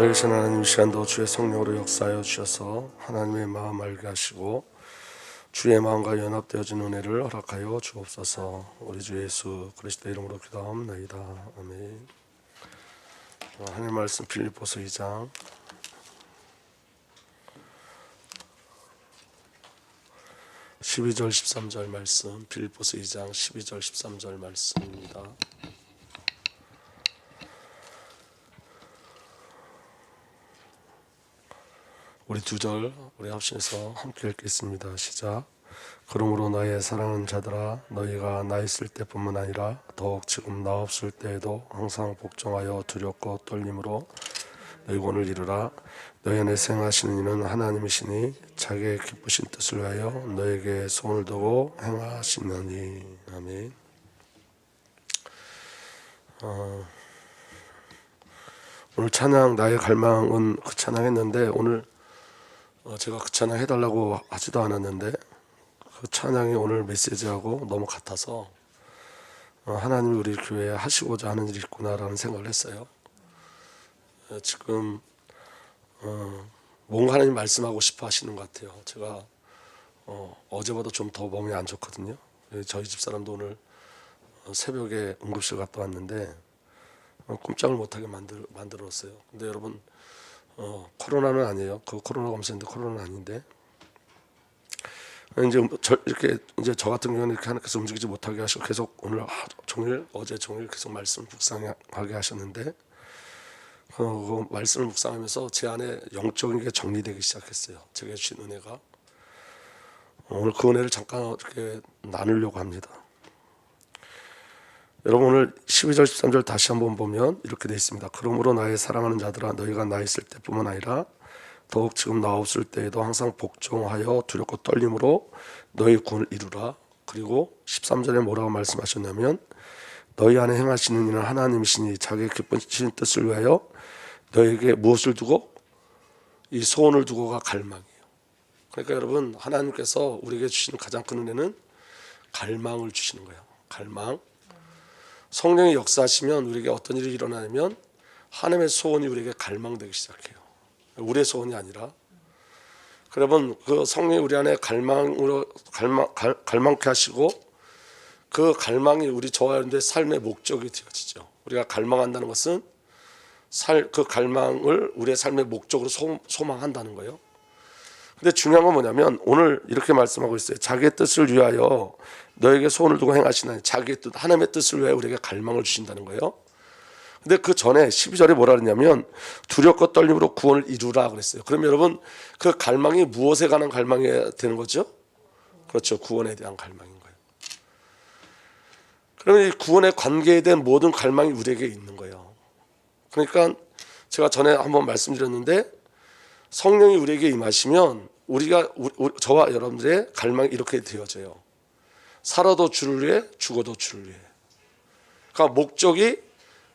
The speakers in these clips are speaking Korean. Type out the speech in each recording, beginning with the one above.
살아계신 하나님, 이 시간도 주의 성령으로 역사하여 주셔서 하나님의 마음 알게 하시고 주의 마음과 연합되어진 은혜를 허락하여 주옵소서. 우리 주 예수 그리스도 이름으로 기도하옵나이다. 아멘. 하나님 말씀 빌립보서 2장 12절 13절 말씀, 빌립보서 2장 12절 13절 말씀입니다. 우리 두 절 우리 합심해서 함께 읽겠습니다. 시작. 그러므로 나의 사랑하는 자들아, 너희가 나 있을 때뿐만 아니라 더욱 지금 나 없을 때에도 항상 복종하여 두렵고 떨림으로 너희 권을 이루라. 너희 안에 생하시는 이는 하나님이시니 자기의 기쁘신 뜻을 위하여 너에게 소원을 두고 행하시느니. 아멘. 오늘 찬양 나의 갈망은 그 찬양했는데, 오늘 제가 그 찬양 해달라고 하지도 않았는데 그 찬양이 오늘 메시지하고 너무 같아서 하나님이 우리 교회에 하시고자 하는 일이 있구나라는 생각을 했어요. 지금 뭔가 하나님 말씀하고 싶어 하시는 것 같아요. 제가 어제보다 좀 더 몸이 안 좋거든요. 저희 집사람도 오늘 새벽에 응급실 갔다 왔는데 꼼짝을 못하게 만들었어요. 근데 여러분, 코로나는 아니에요. 그 코로나 검사인데 코로나는 아닌데, 이제 이렇게 이제 저 같은 경우는 이렇게 하나님께서 움직이지 못하게 하시고 계속 오늘 종일, 어제 종일 계속 말씀 묵상하게 하셨는데, 그 말씀을 묵상하면서 제 안에 영적인 게 정리되기 시작했어요. 제게 주신 은혜가. 오늘 그 은혜를 잠깐 이렇게 나누려고 합니다. 여러분, 오늘 12절 13절 다시 한번 보면 이렇게 되어 있습니다. 그러므로 나의 사랑하는 자들아, 너희가 나 있을 때뿐만 아니라 더욱 지금 나 없을 때에도 항상 복종하여 두렵고 떨림으로 너희 구원을 이루라. 그리고 13절에 뭐라고 말씀하셨냐면, 너희 안에 행하시는 이는 하나님이시니 자기의 기쁘신 뜻을 위하여 너에게 무엇을 두고? 이 소원을 두고가 갈망이에요. 그러니까 여러분, 하나님께서 우리에게 주시는 가장 큰 은혜는 갈망을 주시는 거예요. 갈망. 성령이 역사하시면 우리에게 어떤 일이 일어나냐면 하나님의 소원이 우리에게 갈망되기 시작해요. 우리의 소원이 아니라. 여러분, 그 성령이 우리 안에 갈망케 하시고 그 갈망이 우리 저와 여러분들의 삶의 목적이 되어지죠. 우리가 갈망한다는 것은 그 갈망을 우리의 삶의 목적으로 소망한다는 거예요. 근데 중요한 건 뭐냐면 오늘 이렇게 말씀하고 있어요. 자기의 뜻을 위하여 너에게 소원을 두고 행하시나니, 자기의 뜻, 하나님의 뜻을 위하여 우리에게 갈망을 주신다는 거예요. 근데 그 전에 12절에 뭐라 그러냐면 두렵고 떨림으로 구원을 이루라 그랬어요. 그럼 여러분, 그 갈망이 무엇에 관한 갈망이 되는 거죠? 그렇죠. 구원에 대한 갈망인 거예요. 그러면 이 구원에 관계된 모든 갈망이 우리에게 있는 거예요. 그러니까 제가 전에 한번 말씀드렸는데, 성령이 우리에게 임하시면 저와 여러분들의 갈망이 이렇게 되어져요. 살아도 주를 위해, 죽어도 주를 위해. 그러니까 목적이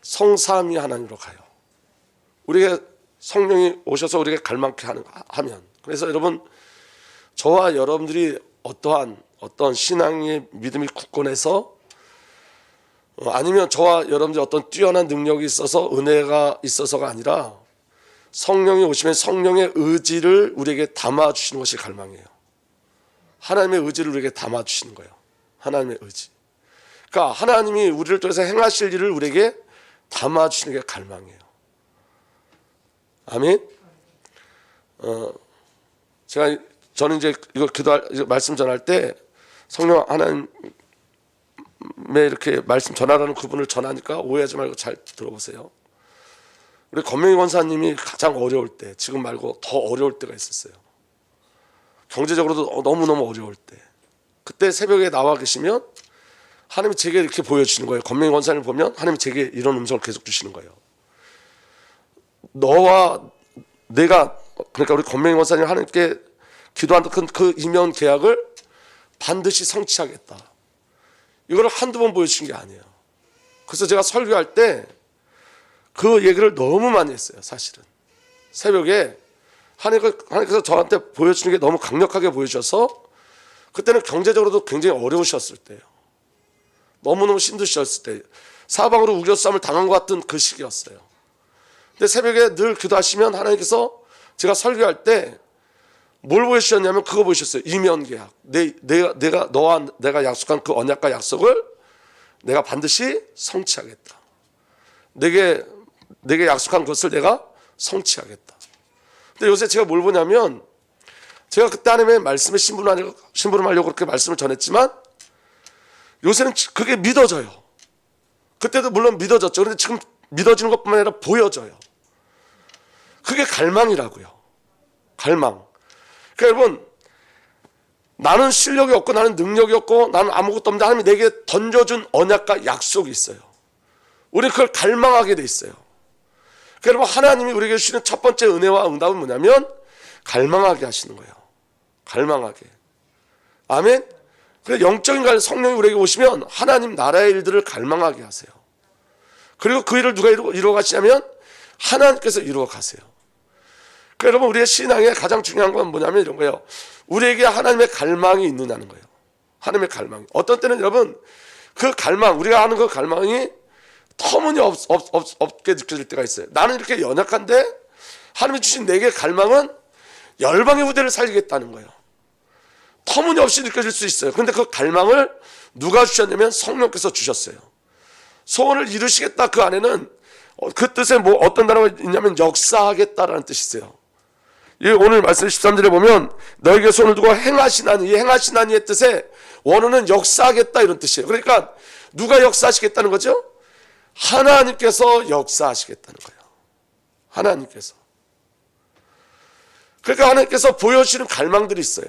성삼위 하나님으로 가요. 우리에게 성령이 오셔서 우리에게 갈망케 하면. 그래서 여러분, 저와 여러분들이 어떤 신앙의 믿음이 굳건해서, 아니면 저와 여러분들이 어떤 뛰어난 능력이 있어서, 은혜가 있어서가 아니라 성령이 오시면 성령의 의지를 우리에게 담아주시는 것이 갈망이에요. 하나님의 의지를 우리에게 담아주시는 거예요. 하나님의 의지. 그러니까 하나님이 우리를 통해서 행하실 일을 우리에게 담아주시는 게 갈망이에요. 아멘. 저는 이제 이거 말씀 전할 때 성령 하나님의 이렇게 말씀 전하라는 그분을 전하니까 오해하지 말고 잘 들어보세요. 우리 권명희 권사님이 가장 어려울 때, 지금 말고 더 어려울 때가 있었어요. 경제적으로도 너무너무 어려울 때, 그때 새벽에 나와 계시면 하나님이 제게 이렇게 보여주시는 거예요. 권명희 권사님을 보면 하나님이 제게 이런 음성을 계속 주시는 거예요. 너와 내가, 그러니까 우리 권명희 권사님 하나님께 기도한 그 이면 계약을 반드시 성취하겠다. 이걸 한두 번 보여주신 게 아니에요. 그래서 제가 설교할 때 그 얘기를 너무 많이 했어요. 사실은 새벽에 하나님께서 저한테 보여주는 게 너무 강력하게 보여주셔서, 그때는 경제적으로도 굉장히 어려우셨을 때예요. 너무너무 힘드셨을 때, 사방으로 우겨싸움을 당한 것 같은 그 시기였어요. 근데 새벽에 늘 기도하시면 하나님께서 제가 설교할 때 뭘 보여주셨냐면 그거 보여주셨어요. 이면계약. 내가 너와 내가 약속한 그 언약과 약속을 내가 반드시 성취하겠다. 내게 약속한 것을 내가 성취하겠다. 근데 요새 제가 뭘 보냐면 제가 그때 하나님의 말씀에 심부름하려고 그렇게 말씀을 전했지만 요새는 그게 믿어져요. 그때도 물론 믿어졌죠. 그런데 지금 믿어지는 것뿐만 아니라 보여져요. 그게 갈망이라고요. 갈망. 그러니까 여러분, 나는 실력이 없고 나는 능력이 없고 나는 아무것도 없는데 하나님이 내게 던져준 언약과 약속이 있어요. 우리는 그걸 갈망하게 돼 있어요. 그러니까 여러분, 하나님이 우리에게 주시는 첫 번째 은혜와 응답은 뭐냐면 갈망하게 하시는 거예요. 갈망하게. 아멘. 그래서 영적인 성령이 우리에게 오시면 하나님 나라의 일들을 갈망하게 하세요. 그리고 그 일을 누가 이루어 가시냐면 하나님께서 이루어 가세요. 그러니까 여러분, 우리의 신앙의 가장 중요한 건 뭐냐면 이런 거예요. 우리에게 하나님의 갈망이 있느냐는 거예요. 하나님의 갈망이. 어떤 때는 여러분 그 갈망, 우리가 하는 그 갈망이 터무니없게 느껴질 때가 있어요. 나는 이렇게 연약한데 하나님이 주신 내게 갈망은 열방의 후대를 살리겠다는 거예요. 터무니없이 느껴질 수 있어요. 그런데 그 갈망을 누가 주셨냐면 성령께서 주셨어요. 소원을 이루시겠다, 그 안에는 그 뜻에 뭐 어떤 단어가 있냐면 역사하겠다라는 뜻이 있어요. 오늘 말씀 13절에 보면 너에게 손을 두고 행하시나니, 이 행하시나니의 뜻에 원어는 역사하겠다 이런 뜻이에요. 그러니까 누가 역사하시겠다는 거죠? 하나님께서 역사하시겠다는 거예요. 하나님께서. 그러니까 하나님께서 보여주시는 갈망들이 있어요.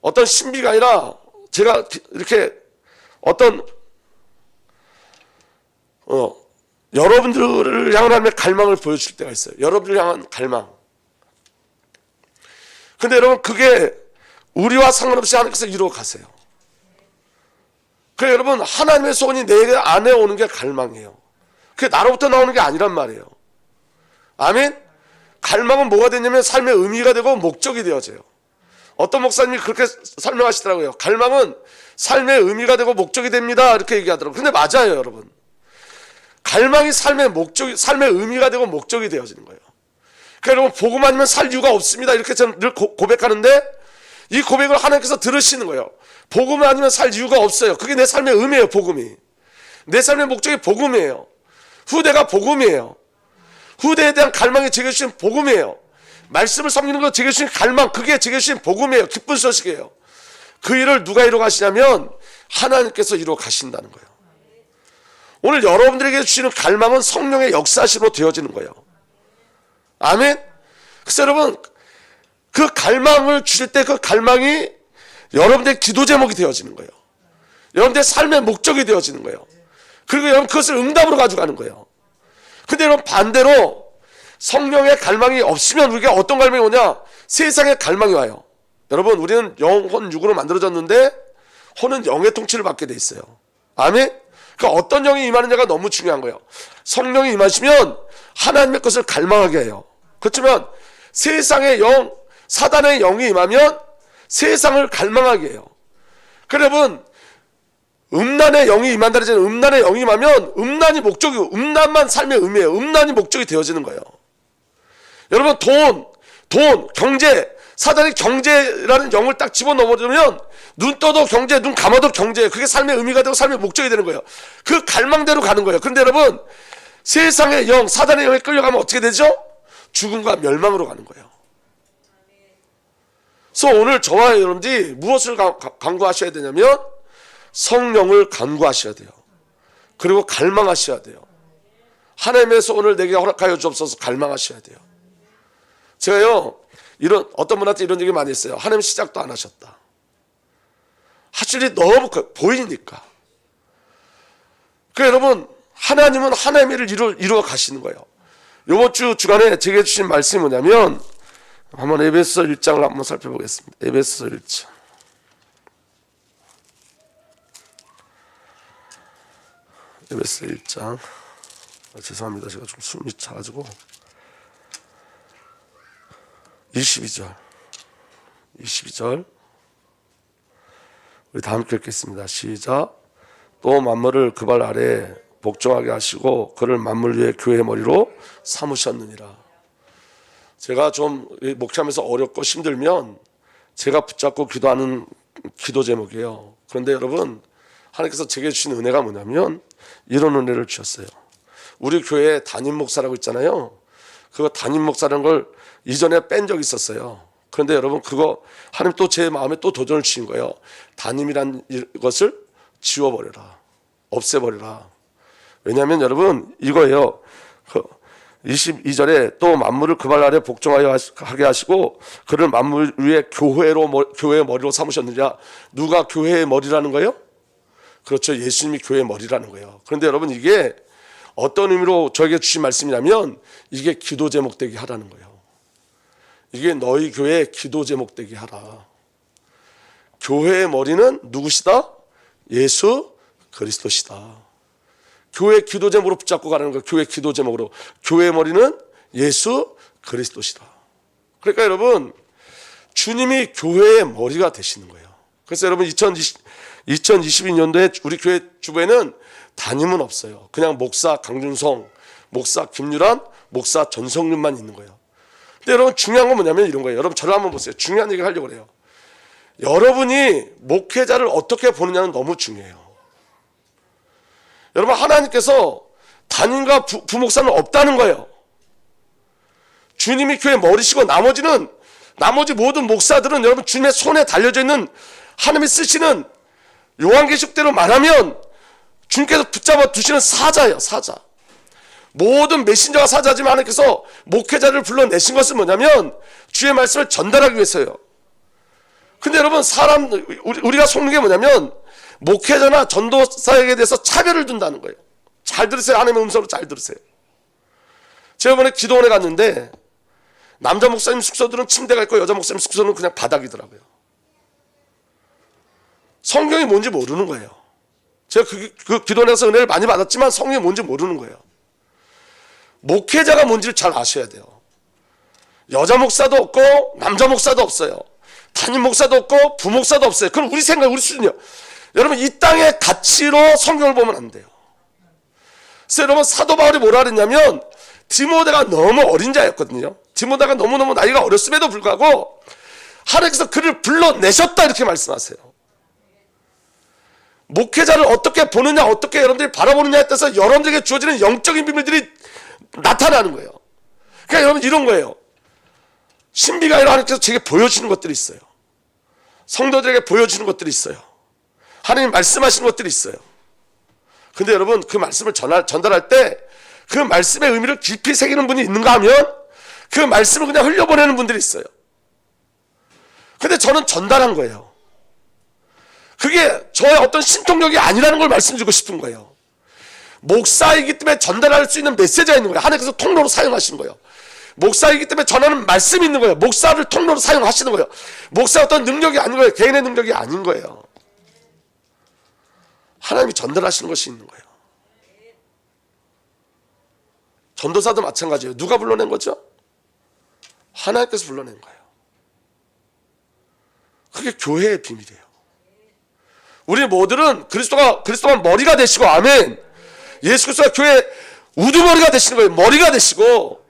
어떤 신비가 아니라 제가 이렇게 어떤 여러분들을 향한 하나님의 갈망을 보여줄 때가 있어요. 여러분들을 향한 갈망. 근데 여러분, 그게 우리와 상관없이 하나님께서 이루어 가세요. 그래서 여러분, 하나님의 소원이 내 안에 오는 게 갈망이에요. 그게 나로부터 나오는 게 아니란 말이에요. 아멘? 갈망은 뭐가 되냐면 삶의 의미가 되고 목적이 되어져요. 어떤 목사님이 그렇게 설명하시더라고요. 갈망은 삶의 의미가 되고 목적이 됩니다, 이렇게 얘기하더라고요. 근데 맞아요, 여러분. 갈망이 삶의 의미가 되고 목적이 되어지는 거예요. 그러니까 여러분, 복음 아니면 살 이유가 없습니다, 이렇게 저는 늘 고백하는데 이 고백을 하나님께서 들으시는 거예요. 복음 아니면 살 이유가 없어요. 그게 내 삶의 의미예요. 복음이. 내 삶의 목적이 복음이에요. 후대가 복음이에요. 후대에 대한 갈망이 제게 주신 복음이에요. 말씀을 섬기는 거 제게 주신 갈망, 그게 제게 주신 복음이에요. 기쁜 소식이에요. 그 일을 누가 이루어 가시냐면 하나님께서 이루어 가신다는 거예요. 오늘 여러분들에게 주시는 갈망은 성령의 역사심으로 되어지는 거예요. 아멘. 그래서 여러분, 그 갈망을 주실 때 그 갈망이 여러분들의 기도 제목이 되어지는 거예요. 여러분들의 삶의 목적이 되어지는 거예요. 그리고 여러분 그것을 응답으로 가져가는 거예요. 근데 여러분, 반대로 성령의 갈망이 없으면 우리가 어떤 갈망이 오냐? 세상의 갈망이 와요. 여러분, 우리는 영혼 육으로 만들어졌는데 혼은 영의 통치를 받게 돼 있어요. 아멘. 그러니까 어떤 영이 임하느냐가 너무 중요한 거예요. 성령이 임하시면 하나님의 것을 갈망하게 해요. 그렇지만 세상의 영, 사단의 영이 임하면 세상을 갈망하게 해요. 여러분, 음란의 영이 임한다 그러잖아요. 음란의 영이 임하면 음란이 목적이고, 음란만 삶의 의미예요. 음란이 목적이 되어지는 거예요. 여러분, 돈, 경제, 사단이 경제라는 영을 딱 집어넣어버리면 눈 떠도 경제, 눈 감아도 경제, 그게 삶의 의미가 되고 삶의 목적이 되는 거예요. 그 갈망대로 가는 거예요. 그런데 여러분, 세상의 영, 사단의 영에 끌려가면 어떻게 되죠? 죽음과 멸망으로 가는 거예요. 그래서 오늘 저와 여러분들이 무엇을 간구하셔야 되냐면 성령을 간구하셔야 돼요. 그리고 갈망하셔야 돼요. 하나님의 소원을 내게 허락하여 주옵소서 갈망하셔야 돼요. 제가요, 어떤 분한테 이런 얘기 많이 했어요. 하나님 시작도 안 하셨다. 하실 일이 너무 보이니까. 그러니까 여러분, 하나님은 하나님의 일을 이루어 가시는 거예요. 이번 주간에 제게 주신 말씀이 뭐냐면, 한번 에베소 1장을 한번 살펴보겠습니다. 에베소 1장. 에베소 1장. 죄송합니다. 제가 좀 숨이 차가지고. 22절. 우리 다 함께 읽겠습니다. 시작. 또 만물을 그 발 아래 복종하게 하시고 그를 만물 위에 교회의 머리로 삼으셨느니라. 제가 좀 목회하면서 어렵고 힘들면 제가 붙잡고 기도하는 기도 제목이에요. 그런데 여러분, 하나님께서 제게 주신 은혜가 뭐냐면 이런 은혜를 주셨어요. 우리 교회에 담임 목사라고 있잖아요. 그거 담임 목사라는 걸 이전에 뺀 적이 있었어요. 그런데 여러분, 그거 하나님 또 제 마음에 또 도전을 주신 거예요. 담임이란 것을 지워버려라, 없애버려라. 왜냐하면 여러분, 이거예요. 22절에 또 만물을 그 발 아래 복종하게 하시고 그를 만물 위에 교회의 머리로 삼으셨느냐. 누가 교회의 머리라는 거예요? 그렇죠. 예수님이 교회의 머리라는 거예요. 그런데 여러분, 이게 어떤 의미로 저에게 주신 말씀이냐면 이게 기도 제목 되게 하라는 거예요. 이게 너희 교회의 기도 제목 되게 하라. 교회의 머리는 누구시다? 예수 그리스도시다. 교회 기도 제목으로 붙잡고 가라는 거예요. 교회 기도 제목으로. 교회의 머리는 예수 그리스도시다. 그러니까 여러분, 주님이 교회의 머리가 되시는 거예요. 그래서 여러분, 2022년도에 우리 교회 주변에는 담임은 없어요. 그냥 목사 강준성, 목사 김유란, 목사 전성윤만 있는 거예요. 근데 여러분, 중요한 건 뭐냐면 이런 거예요. 여러분, 저를 한번 보세요. 중요한 얘기 하려고 그래요. 여러분이 목회자를 어떻게 보느냐는 너무 중요해요. 여러분, 하나님께서 담임과 부목사는 없다는 거예요. 주님이 교회 머리시고 나머지 모든 목사들은 여러분 주님의 손에 달려져 있는 하나님이 쓰시는 요한계시록대로 말하면 주님께서 붙잡아 두시는 사자예요. 사자. 모든 메신저가 사자지만 하나님께서 목회자를 불러내신 것은 뭐냐면 주의 말씀을 전달하기 위해서요. 근데 여러분, 우리가 속는 게 뭐냐면 목회자나 전도사에게 대해서 차별을 둔다는 거예요. 잘 들으세요. 하나님의 음성으로 잘 들으세요. 제가 이번에 기도원에 갔는데 남자 목사님 숙소들은 침대가 있고 여자 목사님 숙소는 그냥 바닥이더라고요. 성경이 뭔지 모르는 거예요. 제가 그 기도원에 가서 은혜를 많이 받았지만 성경이 뭔지 모르는 거예요. 목회자가 뭔지를 잘 아셔야 돼요. 여자 목사도 없고 남자 목사도 없어요. 담임 목사도 없고 부목사도 없어요. 그럼 우리 생각, 우리 수준이요. 여러분, 이 땅의 가치로 성경을 보면 안 돼요. 그래서 여러분, 사도 바울이 뭐라 그랬냐면 디모데가 너무 어린 자였거든요. 디모데가 너무너무 나이가 어렸음에도 불구하고 하나님께서 그를 불러내셨다, 이렇게 말씀하세요. 목회자를 어떻게 보느냐, 어떻게 여러분들이 바라보느냐에 따라서 여러분들에게 주어지는 영적인 비밀들이 나타나는 거예요. 그러니까 여러분, 이런 거예요. 신비가 아니라 하나님께서 제게 보여주는 것들이 있어요. 성도들에게 보여주는 것들이 있어요. 하나님 말씀하시는 것들이 있어요. 근데 여러분, 그 말씀을 전달할 때 그 말씀의 의미를 깊이 새기는 분이 있는가 하면 그 말씀을 그냥 흘려보내는 분들이 있어요. 근데 저는 전달한 거예요. 그게 저의 어떤 신통력이 아니라는 걸 말씀드리고 싶은 거예요. 목사이기 때문에 전달할 수 있는 메시지가 있는 거예요. 하나님께서 통로로 사용하시는 거예요. 목사이기 때문에 전하는 말씀이 있는 거예요. 목사를 통로로 사용하시는 거예요. 목사 어떤 능력이 아닌 거예요. 개인의 능력이 아닌 거예요. 하나님이 전달하시는 것이 있는 거예요. 전도사도 마찬가지예요. 누가 불러낸 거죠? 하나님께서 불러낸 거예요. 그게 교회의 비밀이에요. 우리 모두는 그리스도가 머리가 되시고, 아멘. 예수 그리스도가 교회 우두머리가 되시는 거예요. 머리가 되시고,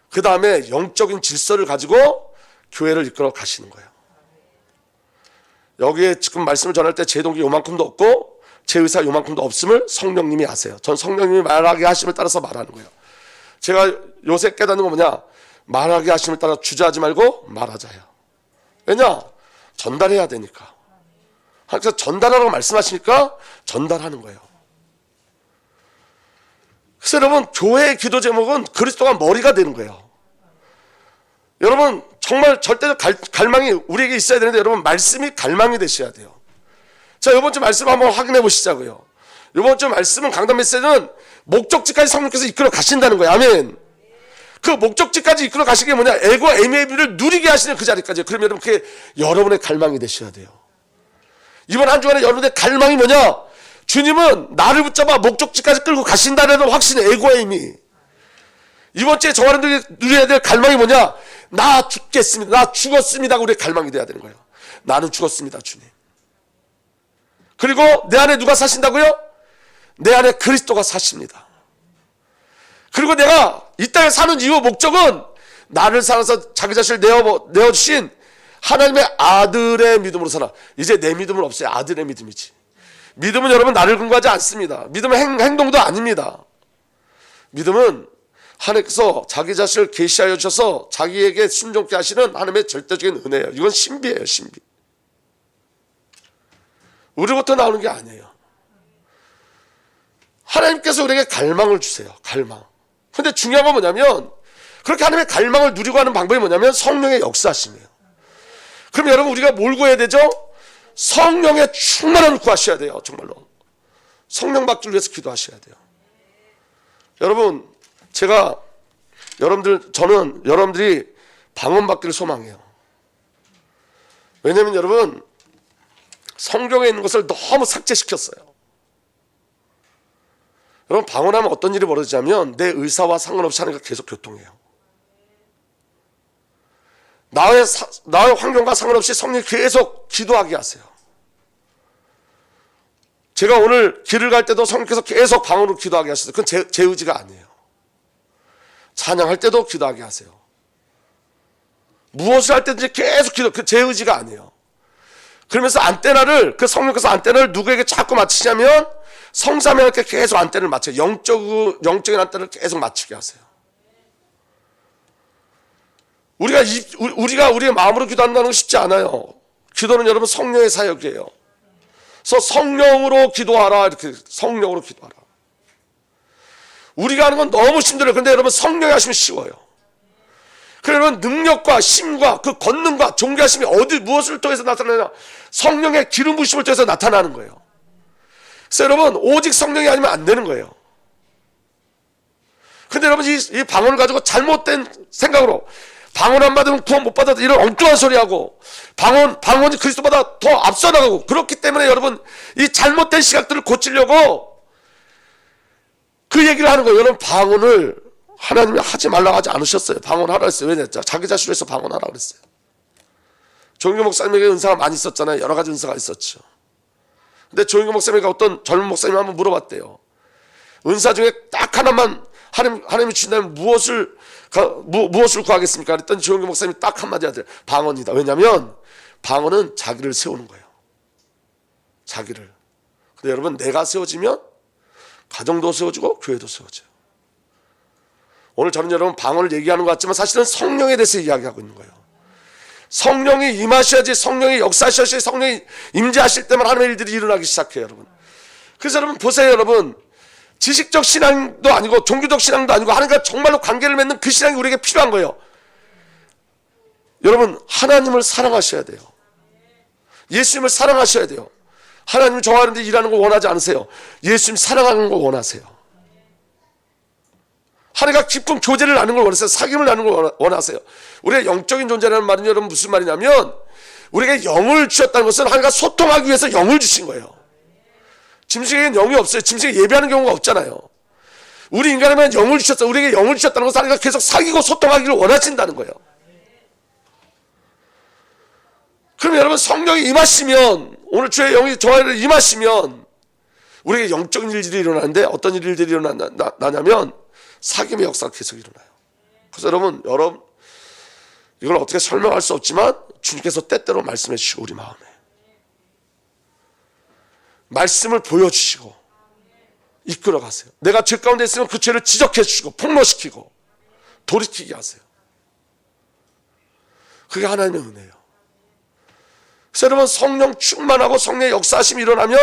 그 다음에 영적인 질서를 가지고 교회를 이끌어 가시는 거예요. 여기에 지금 말씀을 전할 때 제 동기 요만큼도 없고 제 의사 요만큼도 없음을 성령님이 아세요. 전 성령님이 말하게 하심을 따라서 말하는 거예요. 제가 요새 깨닫는 건 뭐냐? 말하게 하심을 따라 주저하지 말고 말하자요. 왜냐? 전달해야 되니까. 하나님께서 전달하라고 말씀하시니까 전달하는 거예요. 그래서 여러분, 교회의 기도 제목은 그리스도가 머리가 되는 거예요. 여러분, 정말 절대적 갈망이 우리에게 있어야 되는데, 여러분, 말씀이 갈망이 되셔야 돼요. 자, 이번 주 말씀 한번 확인해 보시자고요. 이번 주 말씀은, 강단 메시지는 목적지까지 성령께서 이끌어 가신다는 거예요. 아멘. 그 목적지까지 이끌어 가시는 게 뭐냐? 애고 애매비를 누리게 하시는 그 자리까지. 그럼 여러분, 그게 여러분의 갈망이 되셔야 돼요. 이번 한 주간에 여러분의 갈망이 뭐냐? 주님은 나를 붙잡아 목적지까지 끌고 가신다는 확신의 애고의 힘이. 이번 주에 저 여러분들이 누려야 될 갈망이 뭐냐? 나 죽겠습니다. 나 죽었습니다. 우리의 갈망이 돼야 되는 거예요. 나는 죽었습니다, 주님. 그리고 내 안에 누가 사신다고요? 내 안에 그리스도가 사십니다. 그리고 내가 이 땅에 사는 이유 목적은 나를 사랑해서 자기 자신을 내어주신 하나님의 아들의 믿음으로 살아. 이제 내 믿음은 없어요. 아들의 믿음이지. 믿음은 여러분 나를 근거하지 않습니다. 믿음은 행동도 아닙니다. 믿음은 하나님께서 자기 자신을 계시하여 주셔서 자기에게 순종케 하시는 하나님의 절대적인 은혜예요. 이건 신비예요. 신비. 우리부터 나오는 게 아니에요. 하나님께서 우리에게 갈망을 주세요. 갈망. 근데 중요한 건 뭐냐면 그렇게 하나님의 갈망을 누리고 하는 방법이 뭐냐면 성령의 역사심이에요. 그럼 여러분 우리가 뭘 구해야 되죠? 성령의 충만함을 구하셔야 돼요. 정말로. 성령 받기를 위해서 기도하셔야 돼요. 여러분 저는 여러분들이 방언 받기를 소망해요. 왜냐하면 여러분 성경에 있는 것을 너무 삭제시켰어요. 여러분 방언하면 어떤 일이 벌어지냐면 내 의사와 상관없이 하나님과 계속 교통해요. 나의 환경과 상관없이 성령이 계속 기도하게 하세요. 제가 오늘 길을 갈 때도 성령께서 계속 방언으로 기도하게 하셨어요. 그건 제 의지가 아니에요. 찬양할 때도 기도하게 하세요. 무엇을 할 때든지 계속 제 의지가 아니에요. 그러면서 그 성령께서 안테나를 누구에게 자꾸 맞추시냐면 성삼위하나님께 계속 안테나를 맞춰요. 영적인 안테나를 계속 맞추게 하세요. 우리가 우리의 마음으로 기도한다는 건 쉽지 않아요. 기도는 여러분 성령의 사역이에요. 그래서 성령으로 기도하라. 이렇게 성령으로 기도하라. 우리가 하는 건 너무 힘들어요. 그런데 여러분 성령이 하시면 쉬워요. 그러면 능력과 힘과 그 권능과 존귀하심이 무엇을 통해서 나타나냐? 성령의 기름 부으심을 통해서 나타나는 거예요. 그래서 여러분 오직 성령이 아니면 안 되는 거예요. 근데 여러분 이 방언을 가지고 잘못된 생각으로 방언 안 받으면 구원 못 받아도 이런 엉뚱한 소리하고 방언이 그리스도보다 더 앞서 나가고 그렇기 때문에 여러분 이 잘못된 시각들을 고치려고 그 얘기를 하는 거예요. 여러분 방언을 하나님이 하지 말라고 하지 않으셨어요. 방언하라 했어요. 왜 냈죠? 자기 자신을 위해서 방언하라고 그랬어요. 조인교 목사님에게 은사가 많이 있었잖아요. 여러 가지 은사가 있었죠. 근데 조인교 목사님에게 어떤 젊은 목사님이 한번 물어봤대요. 은사 중에 딱 하나만 하나님이 주신다면 무엇을 구하겠습니까? 그랬더니 조인교 목사님이 딱 한마디 하더래요. 방언이다. 왜냐하면 방언은 자기를 세우는 거예요. 자기를. 근데 여러분 내가 세워지면 가정도 세워지고 교회도 세워져요. 오늘 저는 여러분 방언을 얘기하는 것 같지만 사실은 성령에 대해서 이야기하고 있는 거예요. 성령이 임하셔야지, 성령이 역사하셔야지, 성령이 임재하실 때만 하나님의 일들이 일어나기 시작해요. 여러분. 그래서 여러분 보세요. 여러분 지식적 신앙도 아니고 종교적 신앙도 아니고 하나님과 정말로 관계를 맺는 그 신앙이 우리에게 필요한 거예요. 여러분 하나님을 사랑하셔야 돼요. 예수님을 사랑하셔야 돼요. 하나님을 좋아하는데 일하는 걸 원하지 않으세요. 예수님 사랑하는 걸 원하세요. 하나님과 깊은 교제를 나누는 걸 원하세요. 사귐을 나누는 걸 원하세요. 우리가 영적인 존재라는 말은 여러분 무슨 말이냐면 우리에게 영을 주셨다는 것은 하나님과 소통하기 위해서 영을 주신 거예요. 짐승에게는 영이 없어요. 짐승이 예배하는 경우가 없잖아요. 우리 인간에게는 영을 주셨어요. 우리에게 영을 주셨다는 것은 하나님과 계속 사귀고 소통하기를 원하신다는 거예요. 그럼 여러분 성령이 임하시면 오늘 주의 영이 저희를 임하시면 우리에게 영적인 일들이 일어나는데 어떤 일들이 일어나냐면 사귐의 역사가 계속 일어나요. 그래서 여러분 이걸 어떻게 설명할 수 없지만 주님께서 때때로 말씀해 주시고 우리 마음에 말씀을 보여주시고 이끌어 가세요. 내가 죄 가운데 있으면 그 죄를 지적해 주시고 폭로시키고 돌이키게 하세요. 그게 하나님의 은혜예요. 그래서 여러분 성령 충만하고 성령의 역사하심이 일어나면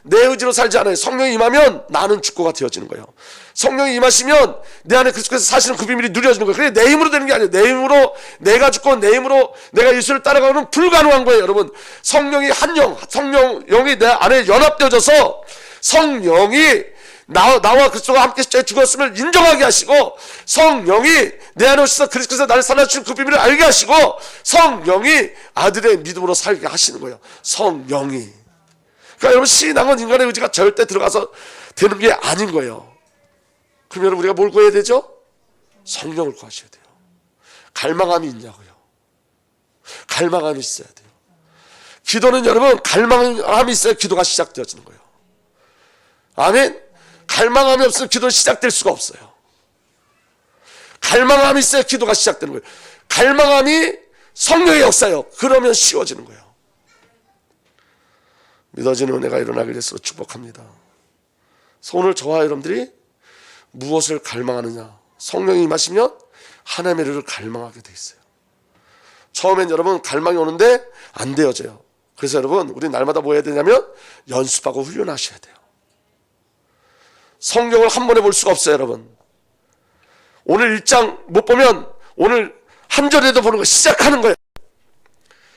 내 의지로 살지 않아요. 성령이 임하면 나는 죽고가 되어지는 거예요. 성령이 임하시면 내 안에 그리스도께서 사시는 그 비밀이 누려지는 거예요. 그게 내 힘으로 되는 게 아니에요. 내 힘으로 내가 죽고 내 힘으로 내가 예수를 따라가는 불가능한 거예요. 여러분 성령이 성령이 내 안에 연합되어져서 성령이 나와 그리스도가 함께 십자가에 죽었음을 인정하게 하시고 성령이 내 안에 오셔서 그리스도께서 나를 살려주신 그 비밀을 알게 하시고 성령이 아들의 믿음으로 살게 하시는 거예요. 성령이. 그러니까 여러분 신앙은 인간의 의지가 절대 들어가서 되는 게 아닌 거예요. 그럼 여러분 우리가 뭘 구해야 되죠? 성령을 구하셔야 돼요. 갈망함이 있냐고요. 갈망함이 있어야 돼요. 기도는 여러분 갈망함이 있어야 기도가 시작되어지는 거예요. 아멘. 갈망함이 없으면 기도는 시작될 수가 없어요. 갈망함이 있어야 기도가 시작되는 거예요. 갈망함이 성령의 역사예요. 그러면 쉬워지는 거예요. 믿어지는 은혜가 일어나길 위해서 축복합니다. 그래서 오늘 저와 여러분들이 무엇을 갈망하느냐, 성령이 임하시면 하나님의 일을 갈망하게 돼 있어요. 처음엔 여러분 갈망이 오는데 안 되어져요. 그래서 여러분 우리 날마다 뭐 해야 되냐면 연습하고 훈련하셔야 돼요. 성경을 한 번에 볼 수가 없어요. 여러분 오늘 1장 못 보면 오늘 한 절에도 보는 거 시작하는 거예요.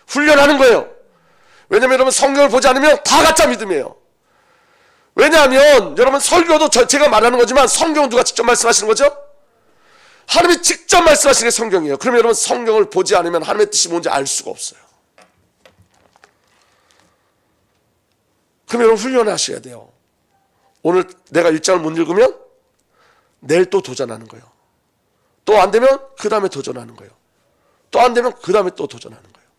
훈련하는 거예요. 왜냐하면 여러분 성경을 보지 않으면 다 가짜 믿음이에요. 왜냐하면 여러분 설교도 제가 말하는 거지만 성경은 누가 직접 말씀하시는 거죠? 하나님이 직접 말씀하시는 게 성경이에요. 그러면 여러분 성경을 보지 않으면 하나님의 뜻이 뭔지 알 수가 없어요. 그럼 여러분 훈련하셔야 돼요. 오늘 내가 1장을 못 읽으면 내일 또 도전하는 거예요. 또 안 되면 그 다음에 도전하는 거예요. 또 안 되면 그 다음에 또 도전하는 거예요.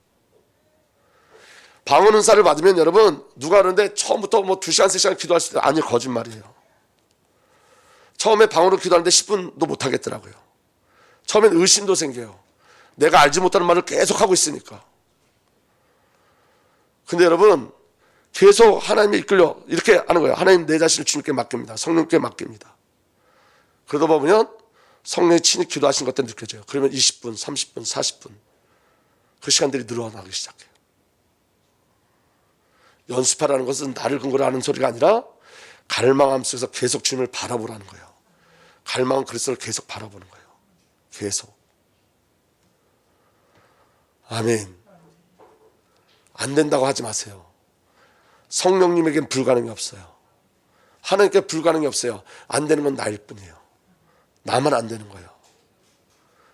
방언 은사를 받으면 여러분 누가 하는데 처음부터 뭐 2시간 3시간 기도할 수 있다. 아니 거짓말이에요. 처음에 방언으로 기도하는데 10분도 못 하겠더라고요. 처음엔 의심도 생겨요. 내가 알지 못하는 말을 계속 하고 있으니까. 근데 여러분 계속 하나님이 이끌려 이렇게 하는 거예요. 하나님 내 자신을 주님께 맡깁니다. 성령께 맡깁니다. 그러다 보면 성령이 친히 기도하신 것들 느껴져요. 그러면 20분, 30분, 40분 그 시간들이 늘어나기 시작해요. 연습하라는 것은 나를 근거로 하는 소리가 아니라 갈망함 속에서 계속 주님을 바라보라는 거예요. 갈망은 그리스도를 계속 바라보는 거예요. 계속. 아멘. 안 된다고 하지 마세요. 성령님에겐 불가능이 없어요. 하나님께 불가능이 없어요. 안 되는 건 나일 뿐이에요. 나만 안 되는 거예요.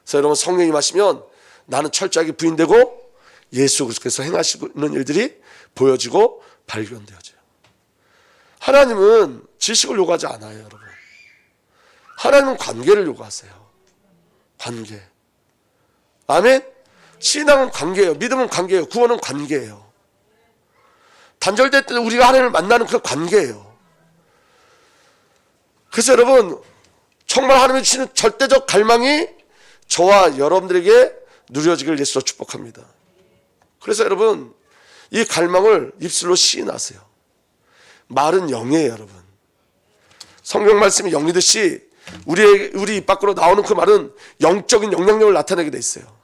그래서 여러분 성령이 임하시면 나는 철저하게 부인되고 예수 그리스도께서 행하시는 일들이 보여지고 발견되어져요. 하나님은 지식을 요구하지 않아요. 여러분 하나님은 관계를 요구하세요. 관계. 아멘. 신앙은 관계예요. 믿음은 관계예요. 구원은 관계예요. 단절될 때 우리가 하나님을 만나는 그 관계예요. 그래서 여러분 정말 하나님이 주시는 절대적 갈망이 저와 여러분들에게 누려지길 예수로 축복합니다. 그래서 여러분 이 갈망을 입술로 시인하세요. 말은 영이에요. 여러분 성경 말씀이 영이듯이 우리 입 밖으로 나오는 그 말은 영적인 영향력을 나타내게 돼 있어요.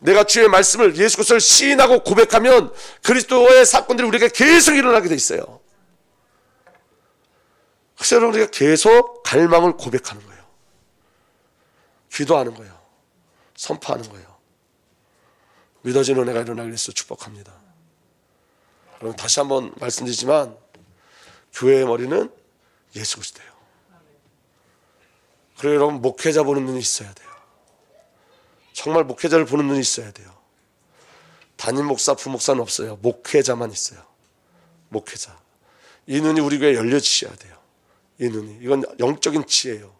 내가 주의 말씀을 예수 그리스도를 시인하고 고백하면 그리스도의 사건들이 우리에게 계속 일어나게 돼 있어요. 그래서 여러분 우리가 계속 갈망을 고백하는 거예요. 기도하는 거예요. 선포하는 거예요. 믿어지는 은혜가 일어나길 위해서 축복합니다. 여러분 다시 한번 말씀드리지만 교회의 머리는 예수 그리스도예요. 그래서 여러분 목회자 보는 눈이 있어야 돼요. 정말 목회자를 보는 눈이 있어야 돼요. 담임 목사, 부목사는 없어요. 목회자만 있어요. 목회자. 이 눈이 우리 교회에 열려지셔야 돼요. 이 눈이. 이건 영적인 지혜예요.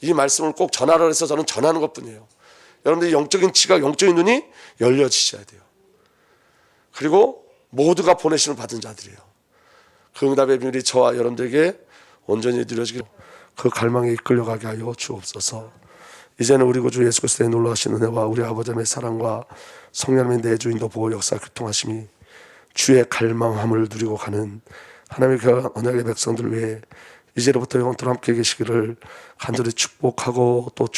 이 말씀을 꼭 전하라 해서 저는 전하는 것뿐이에요. 여러분들이 영적인 지각, 영적인 눈이 열려지셔야 돼요. 그리고 모두가 보내심을 받은 자들이에요. 그 응답의 비밀이 저와 여러분들에게 온전히 누려지길 그 갈망에 이끌려가게 하여 주옵소서. 이제는 우리 구주 예수 그리스도의 놀라우신 은혜와 우리 아버지 하나님의 사랑과 성령의 내주인도 보호 역사 교통하심이 주의 갈망함을 누리고 가는 하나님의 그 언약의 백성들 위해 이제로부터 영원토록 함께 계시기를 간절히 축복하고 또